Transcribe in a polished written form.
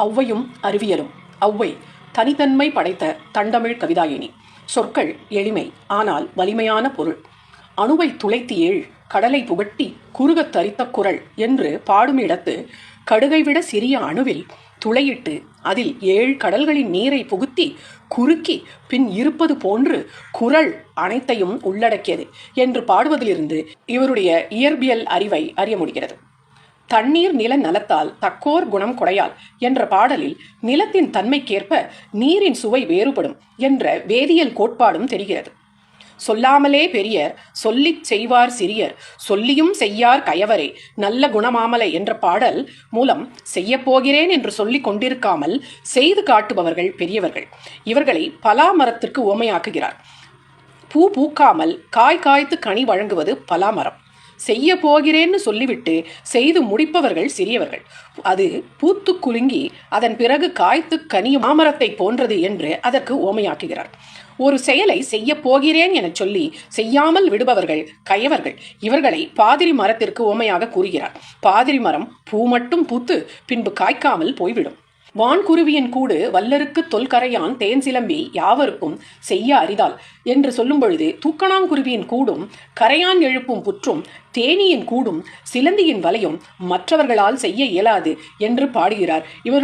ஔவையும் அறிவியலும். ஔவை தனித்தன்மை படைத்த தண்டமிழ் கவிதாயினி. சொற்கள் எளிமை, ஆனால் வலிமையான பொருள். அணுவை துளைத்தி ஏழ் கடலை புகட்டி குறுகத் தரித்த குரல் என்று பாடுமிடத்து கடுகைவிட சிறிய அணுவில் துளையிட்டு அதில் ஏழு கடல்களின் நீரை புகுத்தி குறுக்கி பின் இருப்பது போன்று குரல் அனைத்தையும் உள்ளடக்கியது என்று பாடுவதிலிருந்து இவருடைய இயற்பியல் அறிவை அறிய முடிகிறது. தண்ணீர் நில நலத்தால் தக்கோர் குணம் கொடையால் என்ற பாடலில் நிலத்தின் தன்மைக்கேற்ப நீரின் சுவை வேறுபடும் என்ற வேதியியல் கோட்பாடும் தெரிகிறது. சொல்லாமலே பெரியர் சொல்லிச் செய்வார் சிறியர் சொல்லியும் செய்யார் கயவரே நல்ல குணமாமலை என்ற பாடல் மூலம் செய்யப்போகிறேன் என்று சொல்லிக் கொண்டிருக்காமல் செய்து காட்டுபவர்கள் பெரியவர்கள். இவர்களை பலா மரத்திற்கு உவமையாக்குகிறார். பூ பூக்காமல் காய் காய்த்து கனி வழங்குவது பலாமரம். செய்ய போகிறேன்னு சொல்லிவிட்டு செய்து முடிப்பவர்கள் சிறியவர்கள். அது பூத்து குலுங்கி அதன் பிறகு காய்த்து கனியும் மாமரத்தை போன்றது என்று அதற்கு உவமையாக்குகிறார். ஒரு செயலை செய்ய போகிறேன் என சொல்லி செய்யாமல் விடுபவர்கள் கயவர்கள். இவர்களை பாதிரி மரத்திற்கு உவமையாக கூறுகிறார். பாதிரி மரம் பூ மட்டும் பூத்து பின்பு காய்க்காமல் போய்விடும். வான்குருவியின் கூடு வல்லருக்கு தொல்கரையான் தேன் சிலம்பி யாவருக்கும் செய்ய அரிதால் என்று சொல்லும் பொழுது தூக்கணாங்குருவியின் கூடும் கரையான் எழுப்பும் புற்றும் தேனியின் கூடும் சிலந்தியின் வலையும் மற்றவர்களால் செய்ய இயலாது என்று பாடுகிறார். இவர்